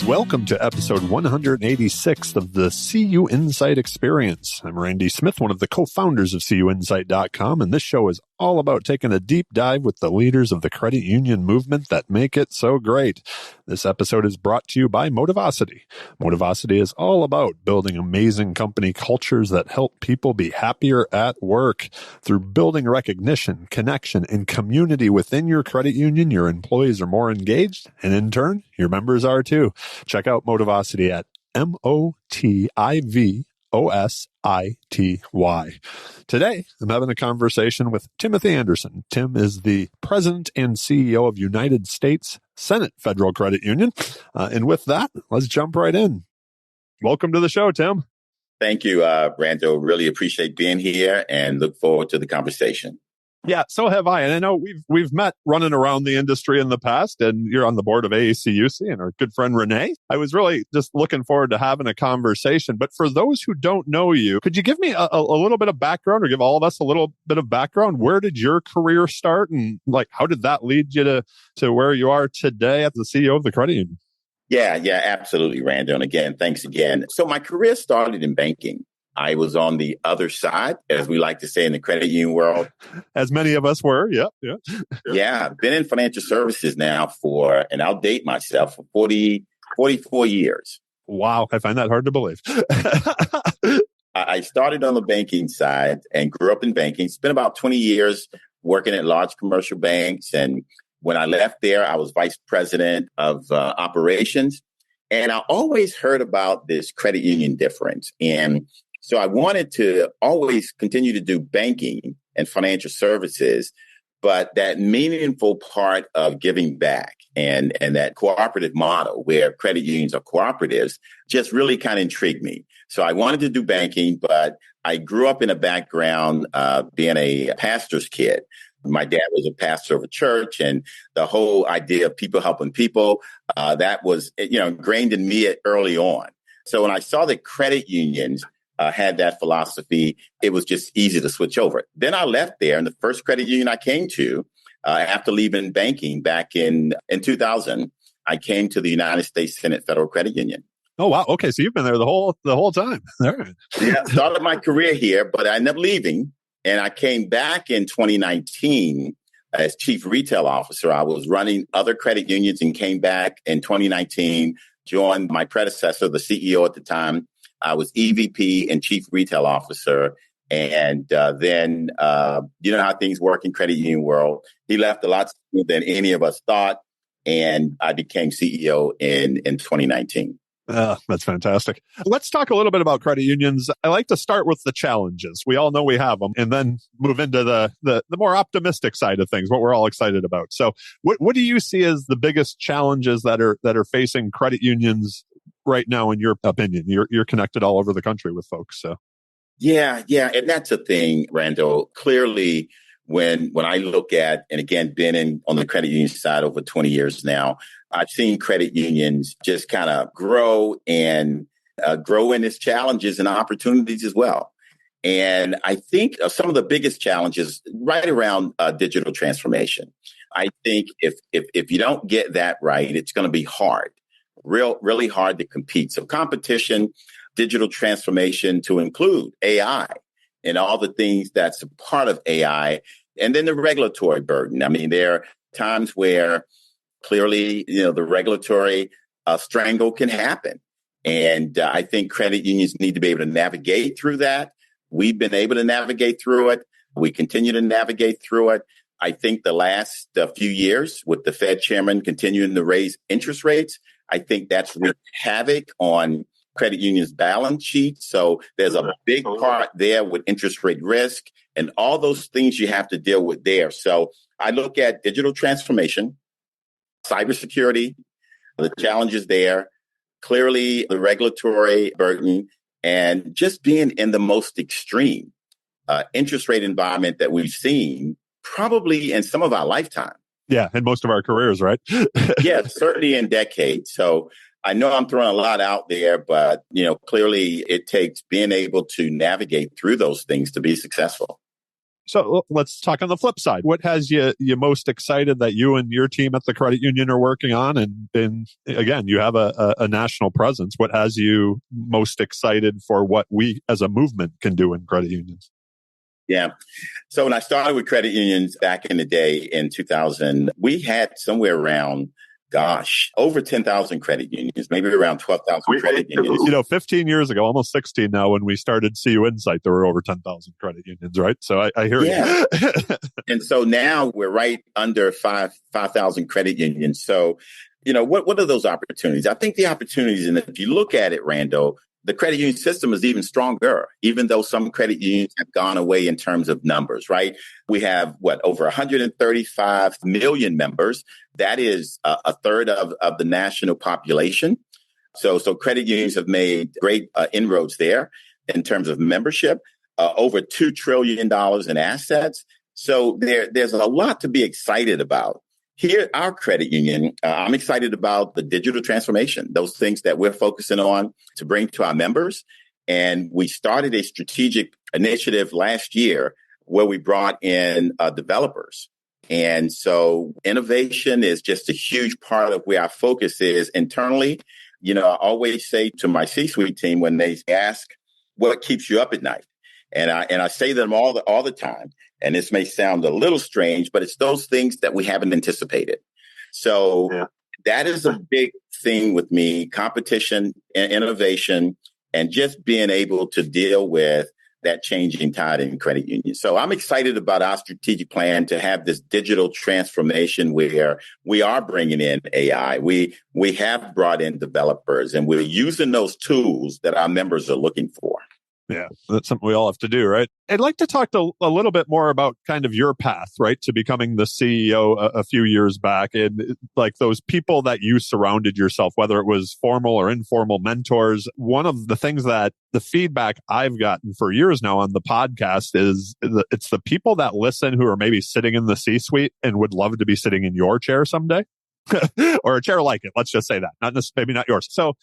Welcome to episode 186 of the CUInsight Experience. I'm Randy Smith, one of the co-founders of CUInsight.com, and this show is all about taking a deep dive with the leaders of the credit union movement that make it so great. This episode is brought to you by Motivosity. Motivosity is all about building amazing company cultures that help people be happier at work. Through building recognition, connection, and community within your credit union, your employees are more engaged, and in turn, your members are too. Check out Motivosity at Motivosity. Today, I'm having a conversation with Timothy Anderson. Tim is the president and CEO of United States Senate Federal Credit Union. And with that, let's jump right in. Welcome to the show, Tim. Thank you, Brando. Really appreciate being here and look forward to the conversation. Yeah, so have I. And I know we've met running around the industry in the past, and you're on the board of AACUC and our good friend Renee. I was really just looking forward to having a conversation. But for those who don't know you, could you give me a little bit of background, or give all of us a little bit of background? Where did your career start, and how did that lead you to where you are today as the CEO of the credit union? Yeah, absolutely, Randall. And again, thanks again. So my career started in banking. I was on the other side, as we like to say in the credit union world. As many of us were, yeah. Yeah, I've been in financial services now and I'll date myself, for 44 years. Wow, I find that hard to believe. I started on the banking side and grew up in banking. Spent about 20 years working at large commercial banks. And when I left there, I was vice president of operations. And I always heard about this credit union difference. And so I wanted to always continue to do banking and financial services, but that meaningful part of giving back and that cooperative model where credit unions are cooperatives just really kind of intrigued me. So I wanted to do banking, but I grew up in a background being a pastor's kid. My dad was a pastor of a church, and the whole idea of people helping people, that was ingrained in me early on. So when I saw that credit unions had that philosophy, it was just easy to switch over. Then I left there, and the first credit union I came to after leaving banking back in 2000, I came to the United States Senate Federal Credit Union. Oh, wow. Okay. So you've been there the whole time. All right. Yeah, started my career here, but I ended up leaving. And I came back in 2019 as chief retail officer. I was running other credit unions and came back in 2019, joined my predecessor, the CEO at the time. I was EVP and chief retail officer. And then, you know how things work in credit union world. He left a lot sooner than any of us thought. And I became CEO in 2019. That's fantastic. Let's talk a little bit about credit unions. I like to start with the challenges. We all know we have them, and then move into the more optimistic side of things, what we're all excited about. So what do you see as the biggest challenges that are facing credit unions right now, in your opinion? You're connected all over the country with folks. So Yeah. And that's a thing, Randall. Clearly, when I look at, and again, been on the credit union side over 20 years now, I've seen credit unions just kind of grow in its challenges and opportunities as well. And I think some of the biggest challenges right around digital transformation. I think if you don't get that right, it's going to be hard, really hard to compete. So competition, digital transformation to include AI and all the things that's a part of AI, and then the regulatory burden. I mean, there are times where clearly, the regulatory strangle can happen. And I think credit unions need to be able to navigate through that. We've been able to navigate through it. We continue to navigate through it. I think the last few years with the Fed chairman continuing to raise interest rates, I think that's wreaked havoc on credit unions' balance sheet. So there's a big part there with interest rate risk and all those things you have to deal with there. So I look at digital transformation, cybersecurity, the challenges there, clearly the regulatory burden, and just being in the most extreme interest rate environment that we've seen probably in some of our lifetime. Yeah, in most of our careers, right? Yeah, certainly in decades. So I know I'm throwing a lot out there, but, clearly it takes being able to navigate through those things to be successful. So let's talk on the flip side. What has you most excited that you and your team at the credit union are working on? And again, you have a national presence. What has you most excited for what we as a movement can do in credit unions? Yeah. So when I started with credit unions back in the day in 2000, we had somewhere around, over 10,000 credit unions, maybe around 12,000 credit unions. 15 years ago, almost 16 now, when we started CUInsight, there were over 10,000 credit unions, right? So I hear you. And so now we're right under 5,000 credit unions. So, what are those opportunities? I think the opportunities, and if you look at it, Randall, the credit union system is even stronger, even though some credit unions have gone away in terms of numbers, right? We have over 135 million members. That is a third of the national population. So credit unions have made great inroads there in terms of membership, over $2 trillion in assets. So there's a lot to be excited about. Here, our credit union, I'm excited about the digital transformation, those things that we're focusing on to bring to our members. And we started a strategic initiative last year where we brought in developers. And so innovation is just a huge part of where our focus is internally. I always say to my C-suite team when they ask, what keeps you up at night? And I say to them all the time, and this may sound a little strange, but it's those things that we haven't anticipated. So That is a big thing with me, competition and innovation, and just being able to deal with that changing tide in credit unions. So I'm excited about our strategic plan to have this digital transformation where we are bringing in AI. We have brought in developers, and we're using those tools that our members are looking for. Yeah, that's something we all have to do, right? I'd like to talk a little bit more about kind of your path, right, to becoming the CEO a few years back, and like those people that you surrounded yourself, whether it was formal or informal mentors. One of the things that the feedback I've gotten for years now on the podcast is it's the people that listen who are maybe sitting in the C-suite and would love to be sitting in your chair someday or a chair like it. Let's just say that, maybe not yours. So,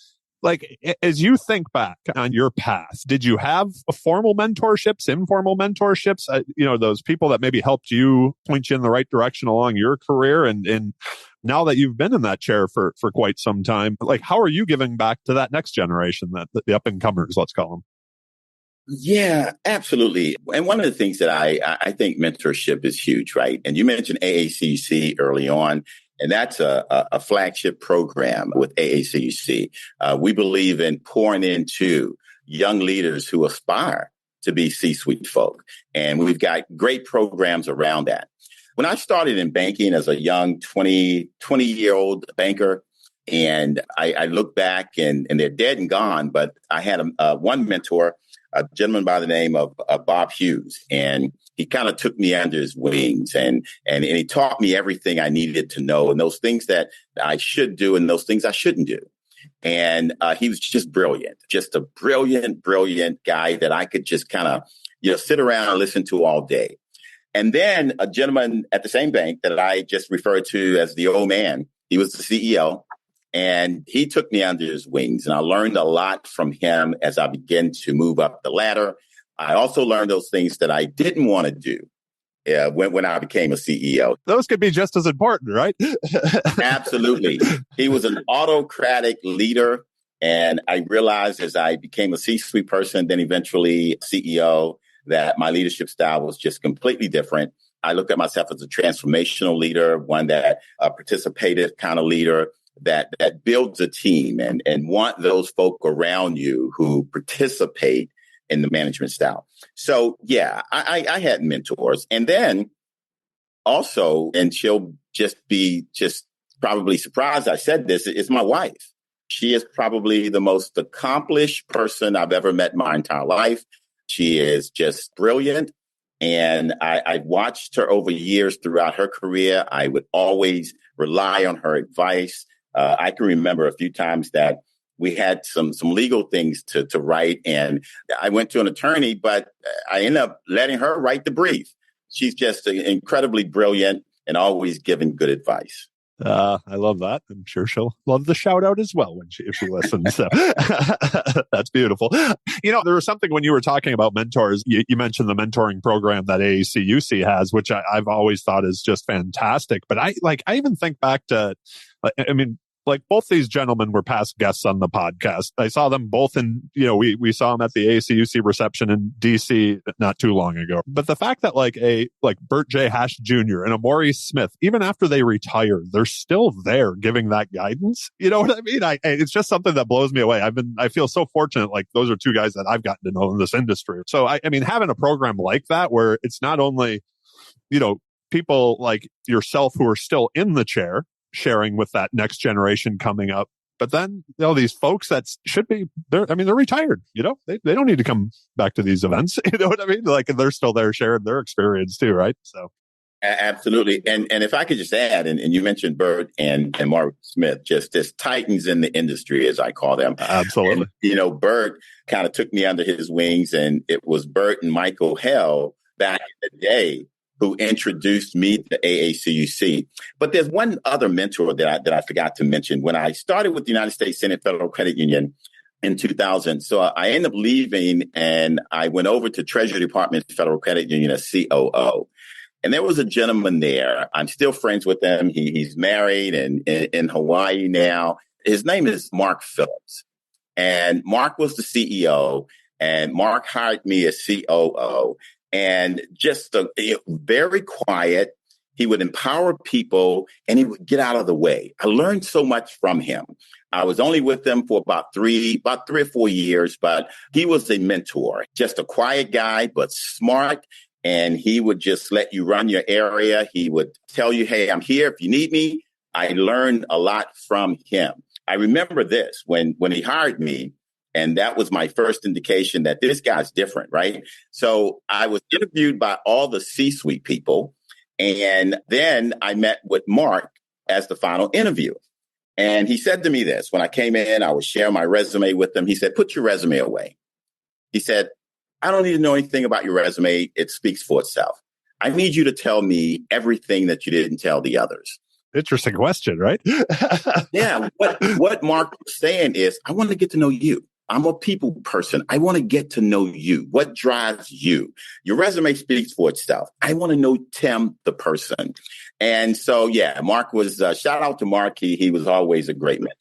like, as you think back on your path, did you have formal mentorships, informal mentorships? Those people that maybe helped you point you in the right direction along your career. And now that you've been in that chair for quite some time, like, how are you giving back to that next generation, that the up and comers, let's call them? Yeah, absolutely. And one of the things that I think mentorship is huge, right? And you mentioned AACC early on. And that's a flagship program with AACC. We believe in pouring into young leaders who aspire to be C-suite folk. And we've got great programs around that. When I started in banking as a young 20-year-old banker, and I look back and they're dead and gone, but I had one mentor, a gentleman by the name of Bob Hughes, and he kind of took me under his wings and he taught me everything I needed to know, and those things that I should do and those things I shouldn't do. And he was just brilliant, just a brilliant guy that I could just kind of, sit around and listen to all day. And then a gentleman at the same bank that I just referred to as the old man, he was the CEO. And he took me under his wings, and I learned a lot from him as I began to move up the ladder. I also learned those things that I didn't want to do when I became a CEO. Those could be just as important, right? Absolutely. He was an autocratic leader. And I realized as I became a C-suite person, then eventually CEO, that my leadership style was just completely different. I look at myself as a transformational leader, one that participative kind of leader, that builds a team and want those folk around you who participate in the management style. So, yeah, I had mentors. And then also, and she'll be probably surprised I said this, is my wife. She is probably the most accomplished person I've ever met in my entire life. She is just brilliant. And I watched her over years throughout her career. I would always rely on her advice. I can remember a few times that we had some legal things to write, and I went to an attorney, but I ended up letting her write the brief. She's just incredibly brilliant and always giving good advice. I love that. I'm sure she'll love the shout out as well if she listens. So that's beautiful. There was something when you were talking about mentors, you mentioned the mentoring program that AACUC has, which I've always thought is just fantastic. But I even think back to, I mean, like both these gentlemen were past guests on the podcast. I saw them both we saw them at the ACUC reception in DC not too long ago. But the fact that like Bert J. Hash Jr. and a Maurice Smith, even after they retire, they're still there giving that guidance. You know what I mean? It's just something that blows me away. I feel so fortunate. Like those are two guys that I've gotten to know in this industry. So I mean, having a program like that where it's not only, people like yourself who are still in the chair, sharing with that next generation coming up. But then, these folks that should be they're retired, they don't need to come back to these events. You know what I mean? Like they're still there sharing their experience too, right? So. Absolutely. And if I could just add, and you mentioned Bert and Mark Smith, just as titans in the industry, as I call them. Absolutely. And, Bert kind of took me under his wings, and it was Bert and Michael Hell back in the day who introduced me to AACUC. But there's one other mentor that I forgot to mention. When I started with the United States Senate Federal Credit Union in 2000, so I ended up leaving and I went over to Treasury Department Federal Credit Union as COO. And there was a gentleman there. I'm still friends with him. He's married and in Hawaii now. His name is Mark Phillips. And Mark was the CEO, and Mark hired me as COO. And just very quiet. He would empower people and he would get out of the way. I learned so much from him. I was only with him for about 3 or 4 years, but he was a mentor, just a quiet guy, but smart. And he would just let you run your area. He would tell you, hey, I'm here if you need me. I learned a lot from him. I remember this when he hired me. And that was my first indication that this guy's different, right? So I was interviewed by all the C-suite people. And then I met with Mark as the final interview. And he said to me this, when I came in, I was sharing my resume with him. He said, put your resume away. He said, I don't need to know anything about your resume. It speaks for itself. I need you to tell me everything that you didn't tell the others. Interesting question, right? Yeah. What Mark was saying is, I want to get to know you. I'm a people person. I want to get to know you. What drives you? Your resume speaks for itself. I want to know Tim, the person. And so, yeah, Mark was, shout out to Mark. He was always a great mentor.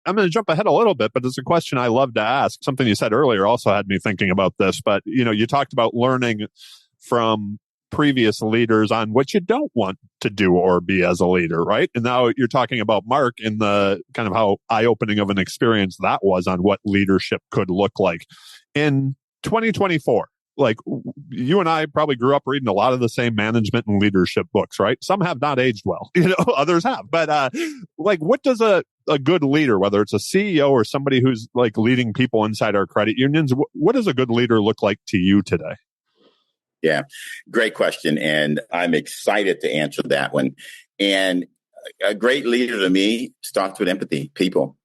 I'm going to jump ahead a little bit, but it's a question I love to ask. Something you said earlier also had me thinking about this, but you talked about learning from previous leaders on what you don't want to do or be as a leader, right? And now you're talking about Mark in the kind of how eye-opening of an experience that was on what leadership could look like. In 2024, like you and I probably grew up reading a lot of the same management and leadership books, right? Some have not aged well, others have. But like what does a good leader, whether it's a CEO or somebody who's like leading people inside our credit unions, what does a good leader look like to you today? Yeah, great question. And I'm excited to answer that one. And a great leader to me starts with empathy, people.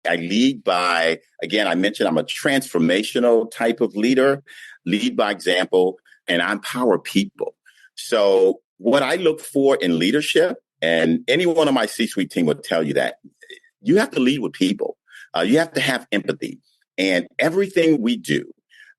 I lead by, again, I mentioned I'm a transformational type of leader, lead by example, and I empower people. So what I look for in leadership, and anyone on my C-suite team would tell you that, you have to lead with people. You have to have empathy. And everything we do,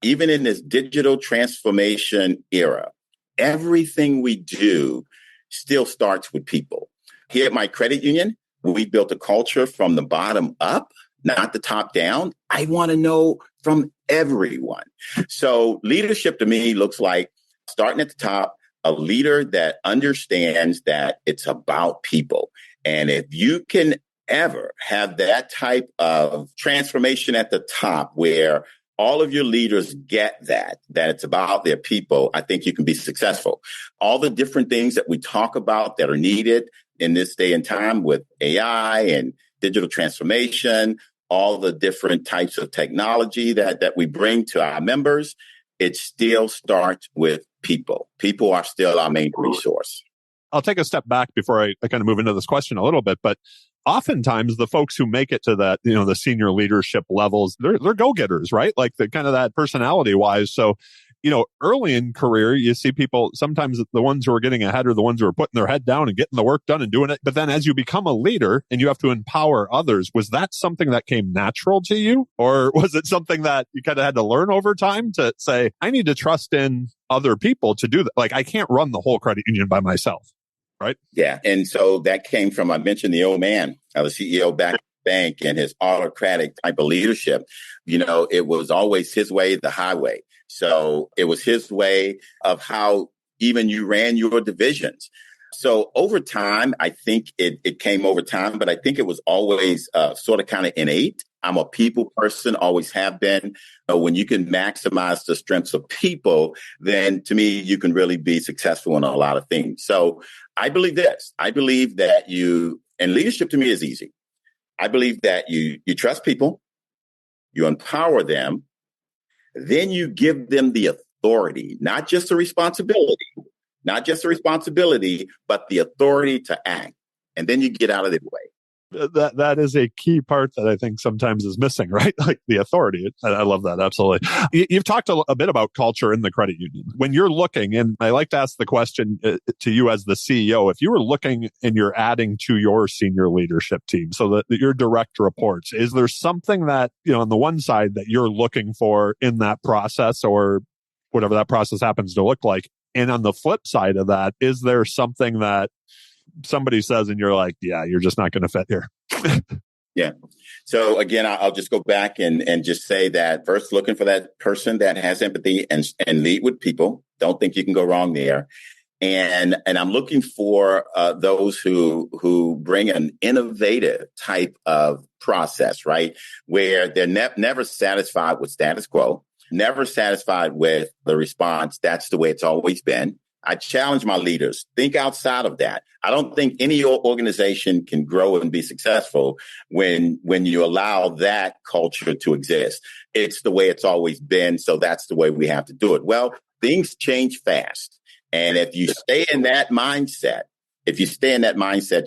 even in this digital transformation era, everything we do still starts with people. Here at my credit union, we built a culture from the bottom up, not the top down. I want to know from everyone. So leadership to me looks like starting at the top, a leader that understands that it's about people. And if you can ever have that type of transformation at the top where all of your leaders get that it's about their people, I think you can be successful. All the different things that we talk about that are needed in this day and time with AI and digital transformation, all the different types of technology that we bring to our members, it still starts with people. People are still our main resource. I'll take a step back before I kind of move into this question a little bit, but oftentimes the folks who make it to that, the senior leadership levels, they're go-getters, right? Like the kind of that personality wise. So, early in career, you see people, sometimes the ones who are getting ahead are the ones who are putting their head down and getting the work done and doing it. But then as you become a leader and you have to empower others, was that something that came natural to you? Or was it something that you kind of had to learn over time to say, I need to trust in other people to do that? Like, I can't run the whole credit union by myself, right? Yeah. And so that came from, I mentioned the old man, the CEO back at the bank, and his autocratic type of leadership. It was always his way, the highway. So it was his way of how even you ran your divisions. So over time, I think it came over time, but I think it was always sort of kind of innate. I'm a people person, always have been. When you can maximize the strengths of people, then to me, you can really be successful in a lot of things. So I believe this. I believe that and leadership to me is easy. I believe that you trust people, you empower them, then you give them the authority, not just the responsibility, but the authority to act. And then you get out of their way. That is a key part that I think sometimes is missing, right? Like the authority. I love that. Absolutely. You've talked a bit about culture in the credit union. When you're looking, and I like to ask the question to you as the CEO, if you were looking and you're adding to your senior leadership team, so that your direct reports, is there something that, on the one side that you're looking for in that process, or whatever that process happens to look like? And on the flip side of that, is there something that somebody says and you're like, yeah, you're just not going to fit here? Yeah. So again, I'll just go back and just say that first, looking for that person that has empathy and lead with people. Don't think you can go wrong there. And I'm looking for those who bring an innovative type of process, right? Where they're never satisfied with status quo, never satisfied with the response. That's the way it's always been. I challenge my leaders, think outside of that. I don't think any organization can grow and be successful when you allow that culture to exist. It's the way it's always been, so that's the way we have to do it. Well, things change fast. And if you stay in that mindset,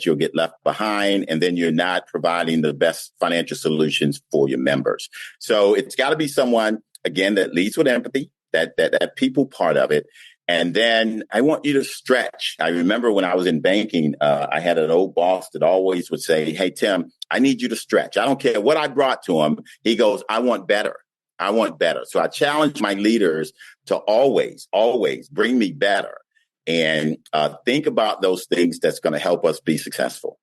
you'll get left behind, and then you're not providing the best financial solutions for your members. So it's got to be someone, again, that leads with empathy, that people part of it. And then I want you to stretch. I remember when I was in banking, I had an old boss that always would say, hey, Tim, I need you to stretch. I don't care what I brought to him. He goes, I want better. I want better. So I challenge my leaders to always bring me better and think about those things that's going to help us be successful.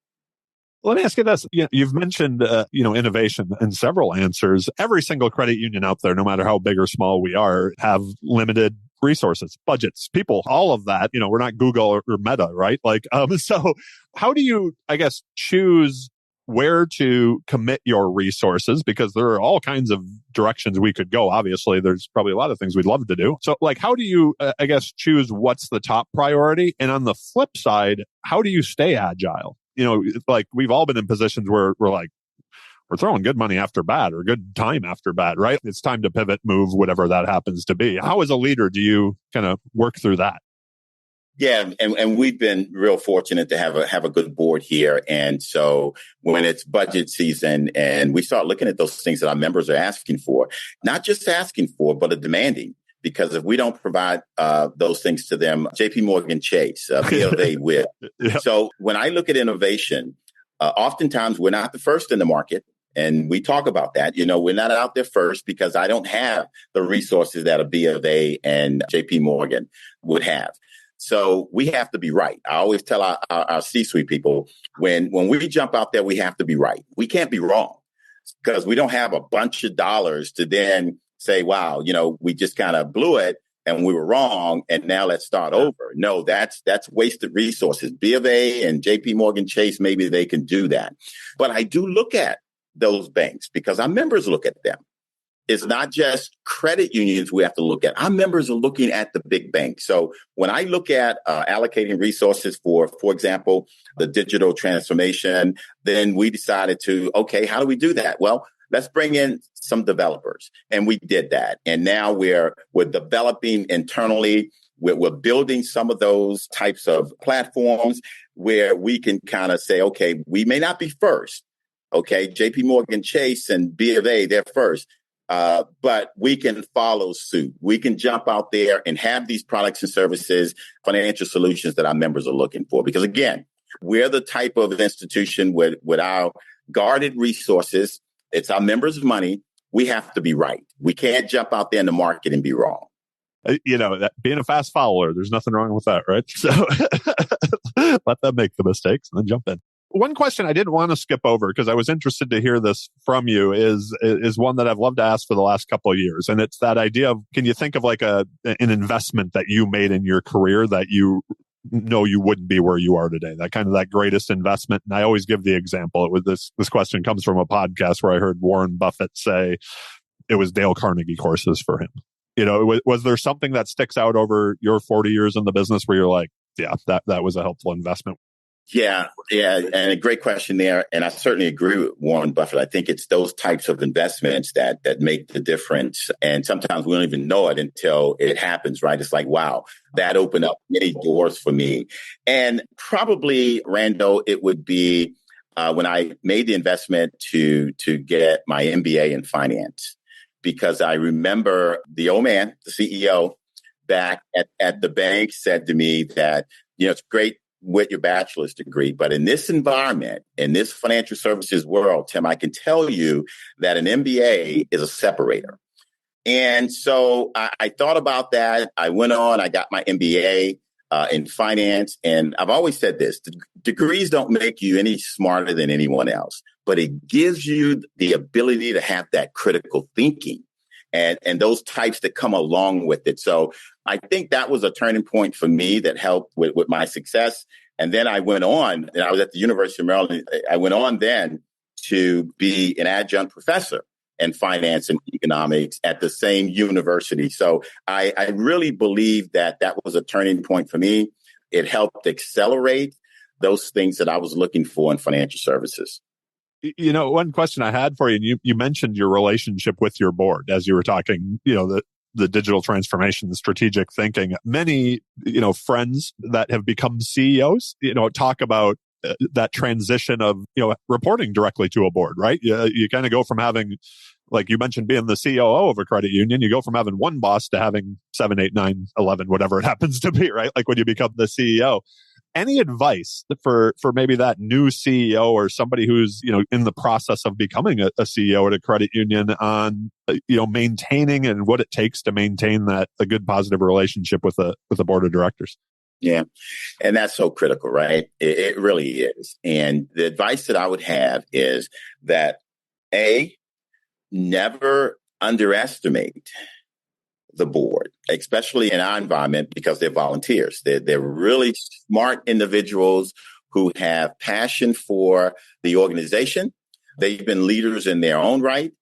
Let me ask you this. You've mentioned, innovation in several answers. Every single credit union out there, no matter how big or small we are, have limited resources, budgets, people, all of that. We're not Google or Meta, right? So how do you, I guess, choose where to commit your resources? Because there are all kinds of directions we could go. Obviously, there's probably a lot of things we'd love to do. So how do you, I guess, choose what's the top priority? And on the flip side, how do you stay agile? We've all been in positions where we're throwing good money after bad or good time after bad, right? It's time to pivot, move, whatever that happens to be. How, as a leader, do you kind of work through that? Yeah, and we've been real fortunate to have a good board here. And so when it's budget season and we start looking at those things that our members are asking for, not just asking for, but are demanding. Because if we don't provide those things to them, JP Chase, BofA will. Yeah. So when I look at innovation, oftentimes we're not the first in the market. And we talk about that. We're not out there first because I don't have the resources that a BofA and JP Morgan would have. So we have to be right. I always tell our C-suite people, when we jump out there, we have to be right. We can't be wrong because we don't have a bunch of dollars to then say, wow, we just kind of blew it and we were wrong. And now let's start over. No, that's wasted resources. BofA and JP Chase, maybe they can do that. But I do look at those banks because our members look at them. It's not just credit unions we have to look at. Our members are looking at the big banks. So when I look at allocating resources for example, the digital transformation, then we decided okay, how do we do that? Well, let's bring in some developers. And we did that. And now we're developing internally. We're building some of those types of platforms where we can kind of say, okay, we may not be first. Okay, JP Chase and BofA, they're first. but we can follow suit. We can jump out there and have these products and services, financial solutions that our members are looking for. Because again, we're the type of institution with our guarded resources. It's our members' money. We have to be right. We can't jump out there in the market and be wrong. That being a fast follower, there's nothing wrong with that, right? So let them make the mistakes and then jump in. One question I didn't want to skip over because I was interested to hear this from you is one that I've loved to ask for the last couple of years. And it's that idea of, can you think of like an investment that you made in your career that you know you wouldn't be where you are today? That greatest investment. And I always give the example. It was this question comes from a podcast where I heard Warren Buffett say it was Dale Carnegie courses for him. Was there something that sticks out over your 40 years in the business where you're like, yeah, that was a helpful investment? Yeah. And a great question there. And I certainly agree with Warren Buffett. I think it's those types of investments that make the difference. And sometimes we don't even know it until it happens, right? It's like, wow, that opened up many doors for me. And probably, Randall, it would be when I made the investment to get my MBA in finance, because I remember the old man, the CEO back at the bank said to me that, it's great with your bachelor's degree, but in this environment, in this financial services world, Tim, I can tell you that an MBA is a separator. And so I thought about that. I went on, I got my MBA in finance. And I've always said this, degrees don't make you any smarter than anyone else, but it gives you the ability to have that critical thinking and those types that come along with it. So I think that was a turning point for me that helped with my success. And then I went on, and I was at the University of Maryland. I went on then to be an adjunct professor in finance and economics at the same university. So I really believe that was a turning point for me. It helped accelerate those things that I was looking for in financial services. One question I had for you, and you mentioned your relationship with your board as you were talking, the digital transformation, the strategic thinking. Many, friends that have become CEOs, talk about that transition of, reporting directly to a board, right? You kind of go from having, like you mentioned, being the COO of a credit union, you go from having one boss to having 7, 8, 9, 11, whatever it happens to be, right? Like when you become the CEO. Any advice for maybe that new CEO or somebody who's, in the process of becoming a CEO at a credit union on, maintaining and what it takes to maintain a good positive relationship with a board of directors? Yeah. And that's so critical, right? It really is. And the advice that I would have is that never underestimate the board, especially in our environment, because they're volunteers. They're really smart individuals who have passion for the organization. They've been leaders in their own right.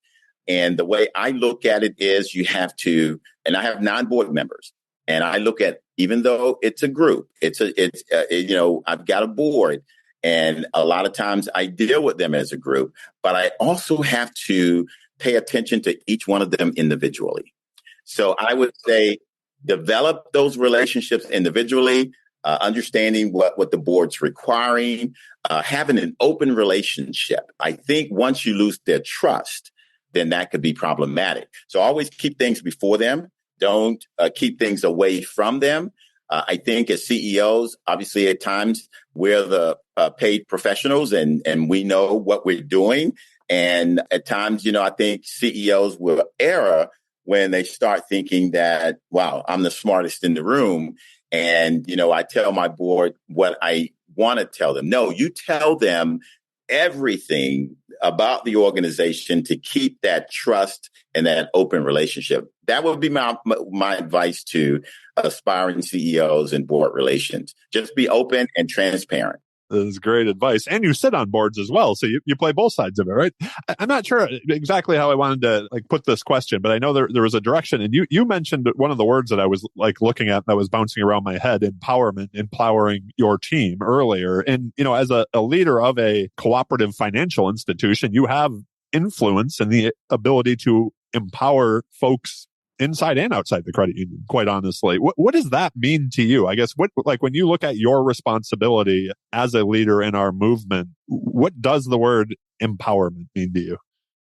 And the way I look at it is you have to, and I have 9 board members, and I look at, even though it's a group, I've got a board, and a lot of times I deal with them as a group, but I also have to pay attention to each one of them individually. So I would say develop those relationships individually, understanding what the board's requiring, having an open relationship. I think once you lose their trust, then that could be problematic. So always keep things before them. Don't keep things away from them. I think as CEOs, obviously at times we're the paid professionals and we know what we're doing. And at times, I think CEOs will err when they start thinking that, wow, I'm the smartest in the room. And, I tell my board what I want to tell them. No, you tell them everything about the organization to keep that trust and that open relationship. That would be my advice to aspiring CEOs and board relations. Just be open and transparent. This is great advice. And you sit on boards as well. So you play both sides of it, right? I'm not sure exactly how I wanted to put this question, but I know there was a direction. And you mentioned one of the words that I was looking at that was bouncing around my head, empowerment, empowering your team earlier. And, as a leader of a cooperative financial institution, you have influence and the ability to empower folks inside and outside the credit union, quite honestly. What does that mean to you? I guess when you look at your responsibility as a leader in our movement, what does the word empowerment mean to you?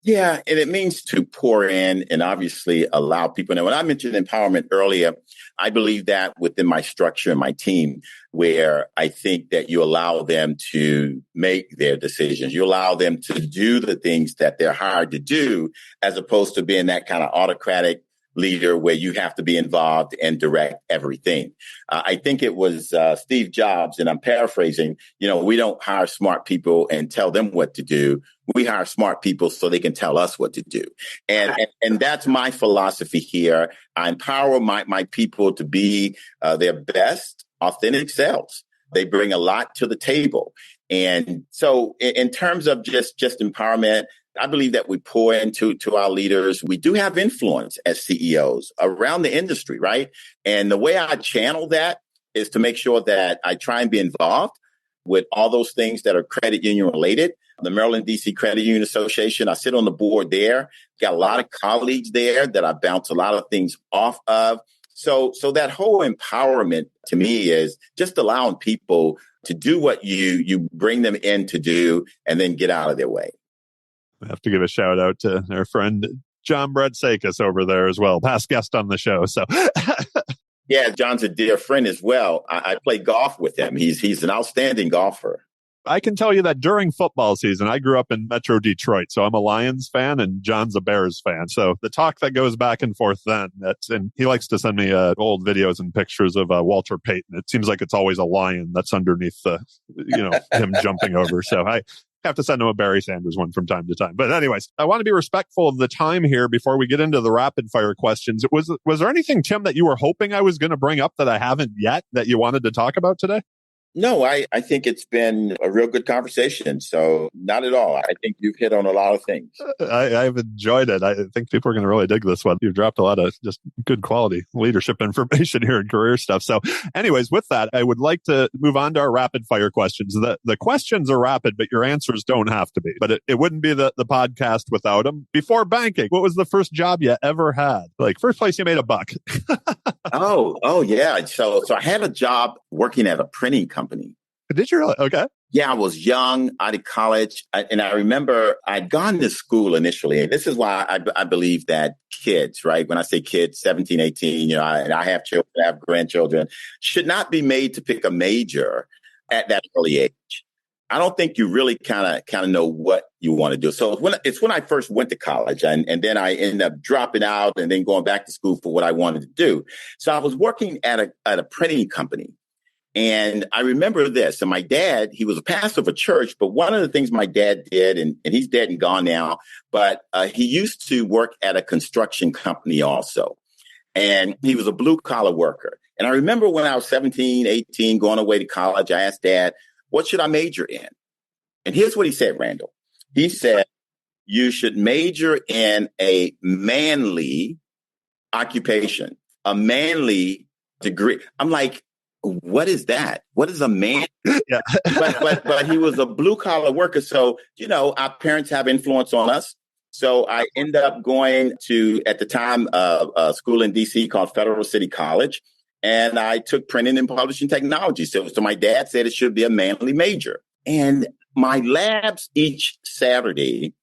Yeah, and it means to pour in and obviously allow people. Now, when I mentioned empowerment earlier, I believe that within my structure and my team, where I think that you allow them to make their decisions, you allow them to do the things that they're hired to do, as opposed to being that kind of autocratic leader where you have to be involved and direct everything. I think it was Steve Jobs, and I'm paraphrasing, we don't hire smart people and tell them what to do. We hire smart people so they can tell us what to do. And that's my philosophy here. I empower my people to be their best authentic selves. They bring a lot to the table. And so in terms of just empowerment, I believe that we pour into our leaders. We do have influence as CEOs around the industry, right? And the way I channel that is to make sure that I try and be involved with all those things that are credit union related. The Maryland, D.C. Credit Union Association, I sit on the board there. Got a lot of colleagues there that I bounce a lot of things off of. So that whole empowerment to me is just allowing people to do what you bring them in to do and then get out of their way. I have to give a shout out to our friend John Brett Sakis over there as well, past guest on the show. So, yeah, John's a dear friend as well. I play golf with him. He's an outstanding golfer. I can tell you that during football season, I grew up in Metro Detroit, so I'm a Lions fan and John's a Bears fan. So the talk that goes back and forth then, and he likes to send me old videos and pictures of Walter Payton. It seems like it's always a lion that's underneath him jumping over. So I have to send him a Barry Sanders one from time to time. But anyways, I want to be respectful of the time here before we get into the rapid fire questions. Was there anything, Tim, that you were hoping I was going to bring up that I haven't yet that you wanted to talk about today? No, I think it's been a real good conversation. So not at all. I think you've hit on a lot of things. I've enjoyed it. I think people are going to really dig this one. You've dropped a lot of just good quality leadership information here and career stuff. So anyways, with that, I would like to move on to our rapid fire questions. The questions are rapid, but your answers don't have to be. But it wouldn't be the podcast without them. Before banking, what was the first job you ever had? Like first place you made a buck? Oh, yeah. So I had a job working at a printing company. Did you really? Okay. Yeah, I was young, out of college. And I remember I'd gone to school initially. And this is why I believe that kids, right? When I say kids, 17, 18, and I have children, I have grandchildren, should not be made to pick a major at that early age. I don't think you really kind of know what you want to do. So it's when I first went to college and then I ended up dropping out and then going back to school for what I wanted to do. So I was working at a printing company. And I remember this. And my dad, he was a pastor of a church, but one of the things my dad did, and he's dead and gone now, but he used to work at a construction company also. And he was a blue collar worker. And I remember when I was 17, 18, going away to college, I asked Dad, what should I major in? And here's what he said, Randall. He said, you should major in a manly occupation, a manly degree. I'm like, what is that? What is a man? Yeah. but he was a blue collar worker. So, our parents have influence on us. So I ended up going to, at the time, a school in DC called Federal City College. And I took printing and publishing technology. So my dad said it should be a manly major. And my labs each Saturday,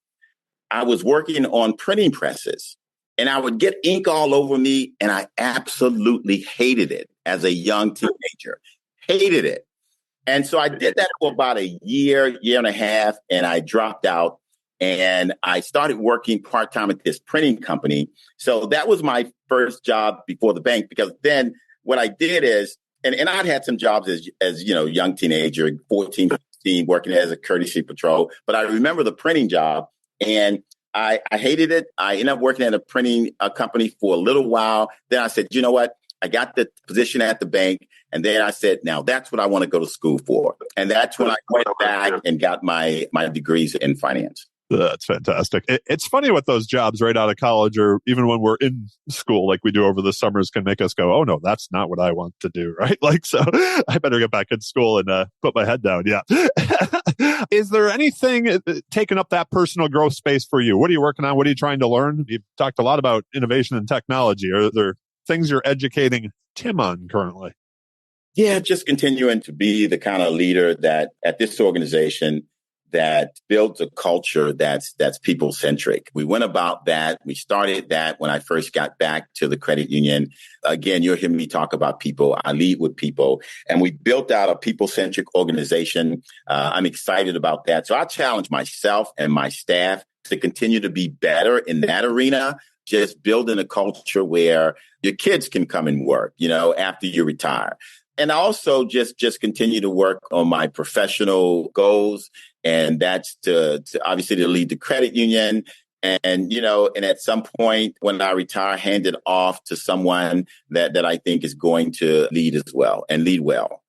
I was working on printing presses. And I would get ink all over me, and I absolutely hated it as a young teenager. Hated it. And so I did that for about a year and a half, and I dropped out. And I started working part-time at this printing company. So that was my first job before the bank, because then what I did is, and I'd had some jobs as young teenager, 14, 15, working as a courtesy patrol. But I remember the printing job, and I hated it. I ended up working at a printing company for a little while. Then I said, you know what? I got the position at the bank. And then I said, now that's what I want to go to school for. And that's when I went back and got my degrees in finance. That's fantastic. It's funny what those jobs right out of college, or even when we're in school, like we do over the summers, can make us go, oh no, that's not what I want to do. Right. Like, so I better get back in school and put my head down. Yeah. Is there anything taking up that personal growth space for you? What are you working on? What are you trying to learn? You've talked a lot about innovation and technology. Are there things you're educating Tim on currently? Yeah, just continuing to be the kind of leader that at this organization that builds a culture that's people-centric. We went about that. We started that when I first got back to the credit union. Again, you'll hear me talk about people. I lead with people. And we built out a people-centric organization. I'm excited about that. So I challenge myself and my staff to continue to be better in that arena, just building a culture where your kids can come and work, after you retire. And I also just continue to work on my professional goals. And that's to obviously to lead the credit union. And at some point when I retire, hand it off to someone that I think is going to lead as well and lead well.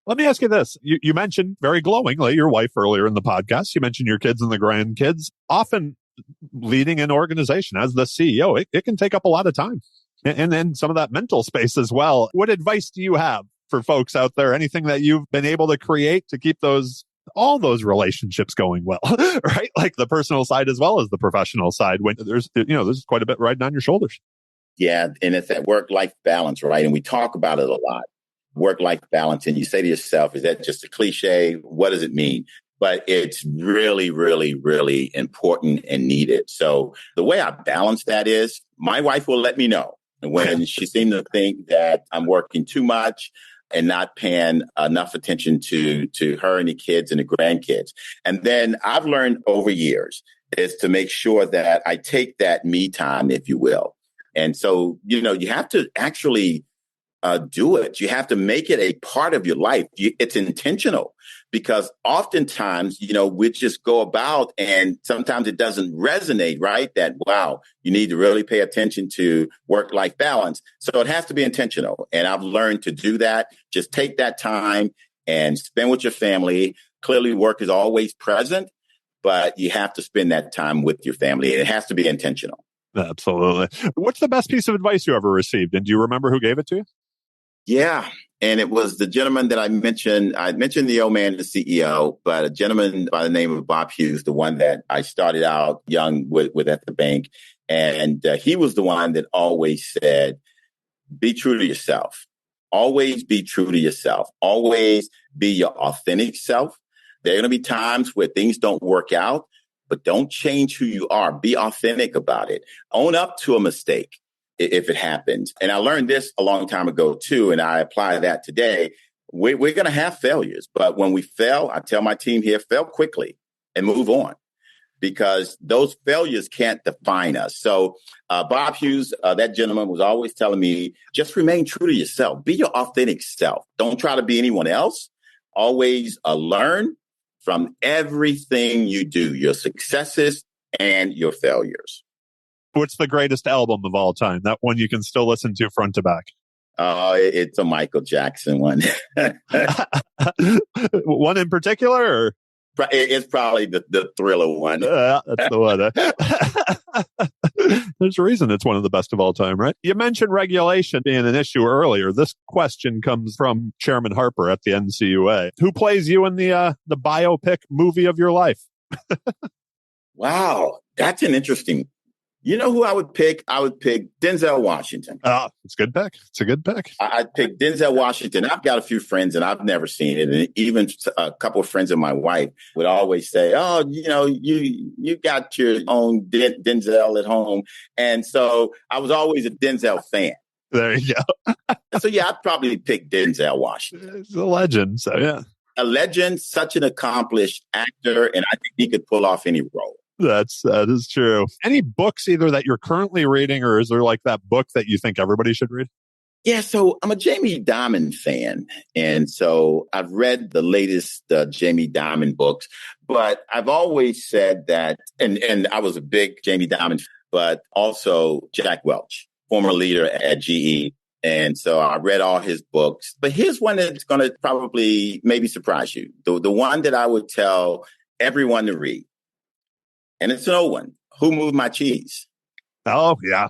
Let me ask you this. You mentioned very glowingly your wife earlier in the podcast. You mentioned your kids and the grandkids. Often leading an organization as the CEO, it can take up a lot of time and then some of that mental space as well. What advice do you have for folks out there? Anything that you've been able to create to keep all those relationships going well, right? Like the personal side as well as the professional side when there's quite a bit riding on your shoulders. Yeah. And it's that work-life balance, right? And we talk about it a lot. Work-life balance. And you say to yourself, is that just a cliche? What does it mean? But it's really, really, really important and needed. So the way I balance that is my wife will let me know when she seems to think that I'm working too much and not paying enough attention to her and the kids and the grandkids. And then I've learned over years is to make sure that I take that me time, if you will. And so, you have to actually do it. You have to make it a part of your life. It's intentional because oftentimes, we just go about and sometimes it doesn't resonate, right? That, wow, you need to really pay attention to work-life balance. So it has to be intentional. And I've learned to do that. Just take that time and spend with your family. Clearly, work is always present, but you have to spend that time with your family. It has to be intentional. Absolutely. What's the best piece of advice you ever received? And do you remember who gave it to you? Yeah. And it was the gentleman that I mentioned. I mentioned the old man, the CEO, but a gentleman by the name of Bob Hughes, the one that I started out young with at the bank. And he was the one that always said, be true to yourself. Always be true to yourself. Always be your authentic self. There are going to be times where things don't work out, but don't change who you are. Be authentic about it. Own up to a mistake if it happens. And I learned this a long time ago, too, and I apply that today. We're going to have failures. But when we fail, I tell my team here, fail quickly and move on because those failures can't define us. So Bob Hughes, that gentleman, was always telling me, just remain true to yourself. Be your authentic self. Don't try to be anyone else. Always learn from everything you do, your successes and your failures. What's the greatest album of all time? That one you can still listen to front to back. It's a Michael Jackson one. One in particular? Or? It's probably the Thriller one. That's the one. There's a reason it's one of the best of all time, right? You mentioned regulation being an issue earlier. This question comes from Chairman Harper at the NCUA. Who plays you in the biopic movie of your life? Wow, that's an interesting. You know who I would pick? I would pick Denzel Washington. Oh, it's a good pick. It's a good pick. I'd pick Denzel Washington. I've got a few friends and I've never seen it. And even a couple of friends of my wife would always say, oh, you got your own Denzel at home. And so I was always a Denzel fan. There you go. So yeah, I'd probably pick Denzel Washington. He's a legend. So yeah. A legend, such an accomplished actor. And I think he could pull off any role. That is true. Any books either that you're currently reading, or is there like that book that you think everybody should read? Yeah, so I'm a Jamie Dimon fan. And so I've read the latest Jamie Dimon books, but I've always said that, and I was a big Jamie Dimon, but also Jack Welch, former leader at GE. And so I read all his books. But here's one that's going to probably maybe surprise you. The one that I would tell everyone to read. And it's an old one. Who Moved My Cheese? Oh, yeah.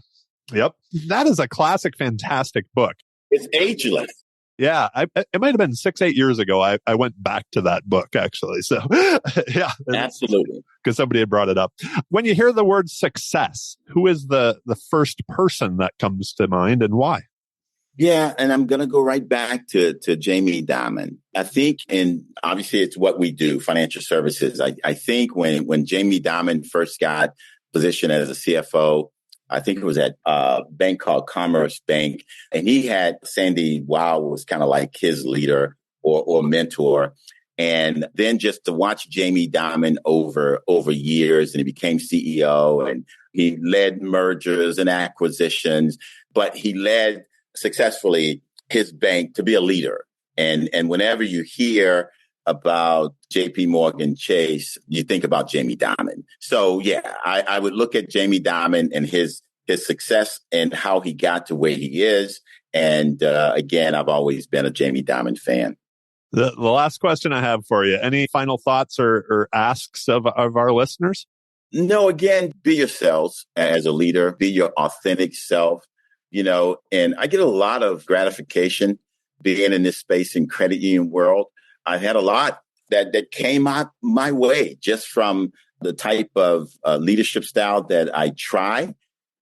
Yep. That is a classic, fantastic book. It's ageless. Yeah. It might have been 6-8 years ago. I went back to that book, actually. So, yeah. Absolutely. Because somebody had brought it up. When you hear the word success, who is the first person that comes to mind and why? Yeah, and I'm going to go right back to Jamie Dimon. I think, and obviously it's what we do, financial services. I think when Jamie Dimon first got positioned as a CFO, I think it was at a bank called Commerce Bank, and he had Sandy Wow was kind of like his leader or mentor. And then just to watch Jamie Dimon over years, and he became CEO, and he led mergers and acquisitions, but he led successfully his bank to be a leader. And whenever you hear about JP Morgan Chase, you think about Jamie Dimon. So yeah, I would look at Jamie Dimon and his success and how he got to where he is. And again, I've always been a Jamie Dimon fan. The last question I have for you, any final thoughts or asks of our listeners? No, again, be yourselves as a leader, be your authentic self, and I get a lot of gratification being in this space in credit union world. I've had a lot that came out my way just from the type of leadership style that I try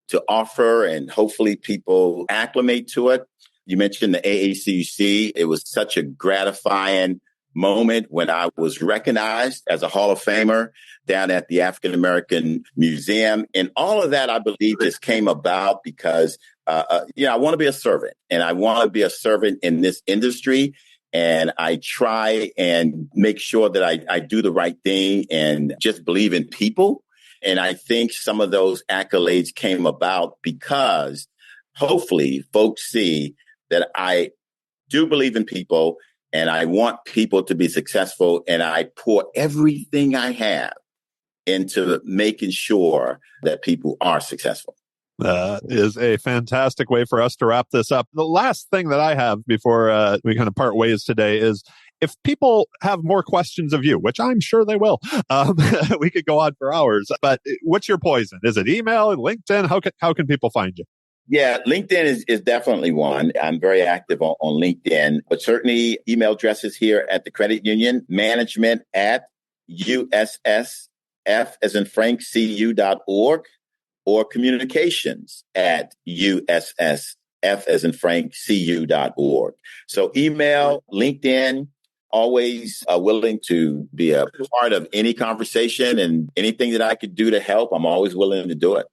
to offer, and hopefully people acclimate to it. You mentioned the AACUC. It was such a gratifying moment when I was recognized as a Hall of Famer down at the African American Museum. And all of that, I believe, just came about because, I want to be a servant, and I want to be a servant in this industry. And I try and make sure that I do the right thing and just believe in people. And I think some of those accolades came about because hopefully folks see that I do believe in people and I want people to be successful. And I pour everything I have into making sure that people are successful. Is a fantastic way for us to wrap this up. The last thing that I have before we kind of part ways today is if people have more questions of you, which I'm sure they will, we could go on for hours. But what's your poison? Is it email, LinkedIn? How can people find you? Yeah, LinkedIn is definitely one. I'm very active on LinkedIn, but certainly email addresses here at the credit union, management at USSF as in Frank, CU.org, or communications at USSF as in Frank, CU.org. So email, LinkedIn, always willing to be a part of any conversation, and anything that I could do to help, I'm always willing to do it.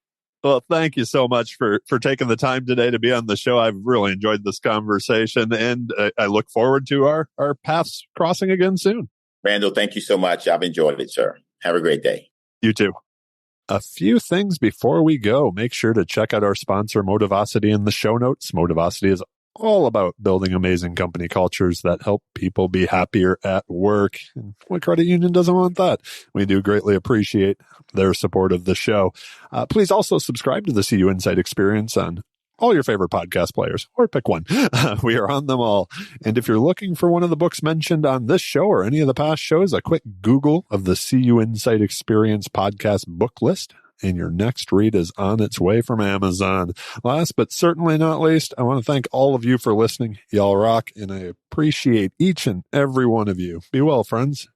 Well, thank you so much for taking the time today to be on the show. I've really enjoyed this conversation, and I look forward to our paths crossing again soon. Randall, thank you so much. I've enjoyed it, sir. Have a great day. You too. A few things before we go. Make sure to check out our sponsor, Motivosity, in the show notes. Motivosity is all about building amazing company cultures that help people be happier at work. And what credit union doesn't want that? We do greatly appreciate their support of the show. Please also subscribe to the CUInsight Experience on all your favorite podcast players, or pick one. We are on them all. And if you're looking for one of the books mentioned on this show or any of the past shows, a quick Google of the CUInsight Experience podcast book list, and your next read is on its way from Amazon. Last but certainly not least, I want to thank all of you for listening. Y'all rock, and I appreciate each and every one of you. Be well, friends.